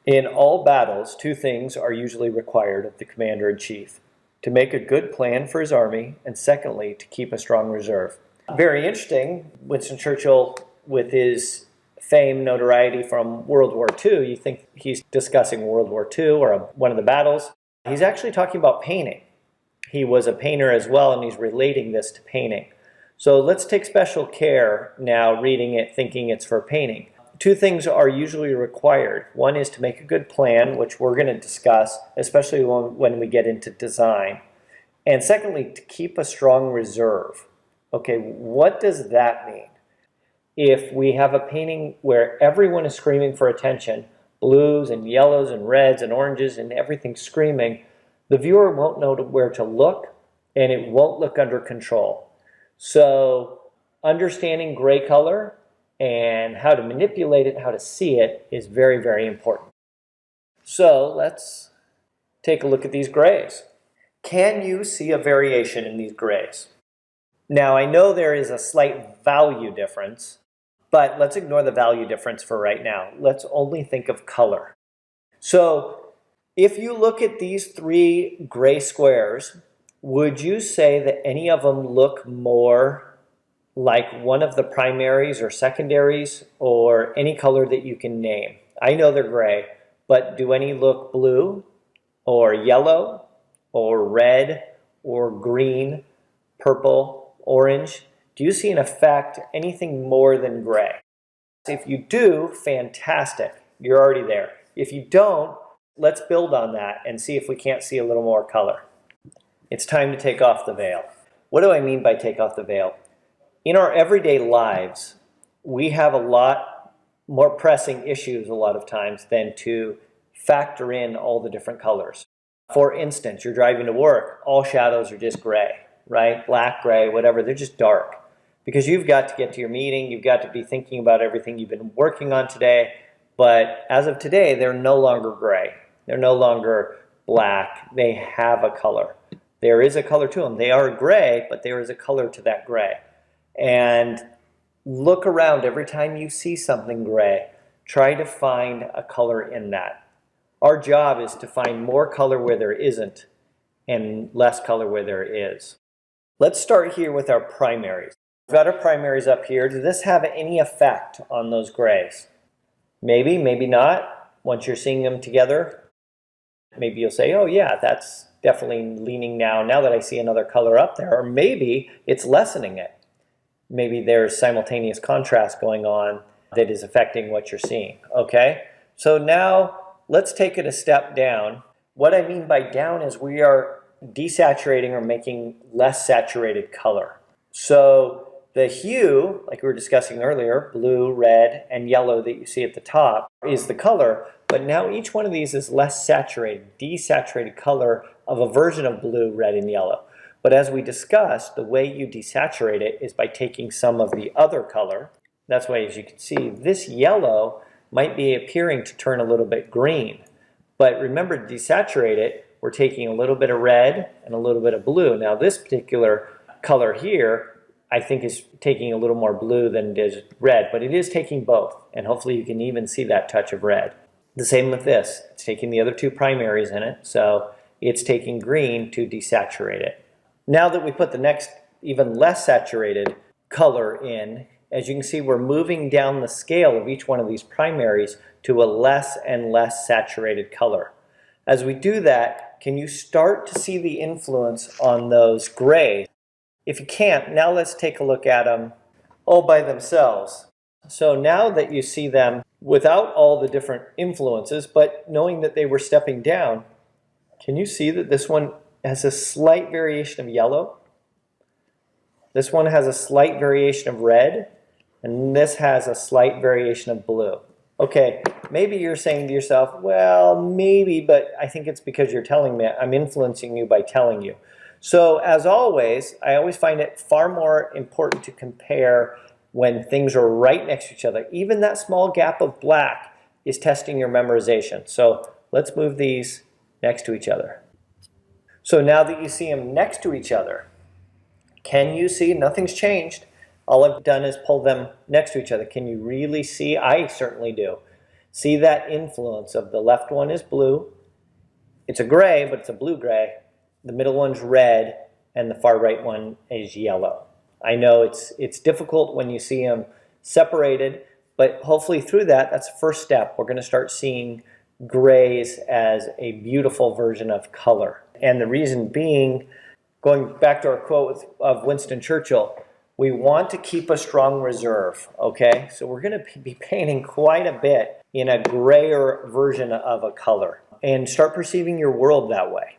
In all battles, two things are usually required of the commander-in-chief: to make a good plan for his army, and secondly, to keep a strong reserve. Very interesting, Winston Churchill, with his fame, notoriety from World War II, you think he's discussing World War II or one of the battles. He's actually talking about painting. He was a painter as well, and he's relating this to painting. So let's take special care now reading it, thinking it's for painting. Two things are usually required. One is to make a good plan, which we're going to discuss, especially when we get into design. And secondly, to keep a strong reserve. Okay, what does that mean? If we have a painting where everyone is screaming for attention, blues and yellows and reds and oranges and everything's screaming, the viewer won't know where to look, and it won't look under control. So understanding gray color and how to manipulate it, how to see it, is very, very important. So let's take a look at these grays. Can you see a variation in these grays? Now, I know there is a slight value difference, but let's ignore the value difference for right now. Let's only think of color. So if you look at these three gray squares, would you say that any of them look more like one of the primaries or secondaries, or any color that you can name? I know they're gray, but do any look blue or yellow or red or green, purple, orange? Do you see an effect, anything more than gray? If you do, fantastic, you're already there. If you don't, let's build on that and see if we can't see a little more color. It's time to take off the veil. What do I mean by take off the veil? In our everyday lives, we have a lot more pressing issues a lot of times than to factor in all the different colors. For instance, you're driving to work, all shadows are just gray, right? Black, gray, whatever, they're just dark. Because you've got to get to your meeting, you've got to be thinking about everything you've been working on today, but as of today, they're no longer gray. They're no longer black. They have a color. There is a color to them. They are gray, but there is a color to that gray. And look around every time you see something gray. Try to find a color in that. Our job is to find more color where there isn't and less color where there is. Let's start here with our primaries. We've got our primaries up here. Does this have any effect on those grays? Maybe, maybe not. Once you're seeing them together, maybe you'll say, oh yeah, that's definitely leaning now that I see another color up there. Or maybe it's lessening it. Maybe there's simultaneous contrast going on that is affecting what you're seeing, okay? So now let's take it a step down. What I mean by down is we are desaturating or making less saturated color. So the hue, like we were discussing earlier, blue, red, and yellow that you see at the top is the color, but now each one of these is less saturated, desaturated color of a version of blue, red, and yellow. But as we discussed, the way you desaturate it is by taking some of the other color. That's why, as you can see, this yellow might be appearing to turn a little bit green. But remember, to desaturate it, we're taking a little bit of red and a little bit of blue. Now this particular color here, I think, is taking a little more blue than it is red, but it is taking both. And hopefully you can even see that touch of red. The same with this. It's taking the other two primaries in it, so it's taking green to desaturate it. Now that we put the next, even less saturated color in, as you can see, we're moving down the scale of each one of these primaries to a less and less saturated color. As we do that, can you start to see the influence on those grays? If you can't, now let's take a look at them all by themselves. So now that you see them without all the different influences, but knowing that they were stepping down, can you see that this one has a slight variation of yellow? This one has a slight variation of red, and this has a slight variation of blue. Okay, maybe you're saying to yourself, well, maybe, but I think it's because you're telling me, I'm influencing you by telling you. So as always, I always find it far more important to compare when things are right next to each other. Even that small gap of black is testing your memorization. So let's move these next to each other. So now that you see them next to each other, can you see? Nothing's changed. All I've done is pull them next to each other. Can you really see? I certainly do. See that influence of the left one is blue. It's a gray, but it's a blue-gray. The middle one's red, and the far right one is yellow. I know it's difficult when you see them separated, but hopefully through that, that's the first step. We're going to start seeing grays as a beautiful version of color. And the reason being, going back to our quote of Winston Churchill, we want to keep a strong reserve, okay? So we're going to be painting quite a bit in a grayer version of a color and start perceiving your world that way.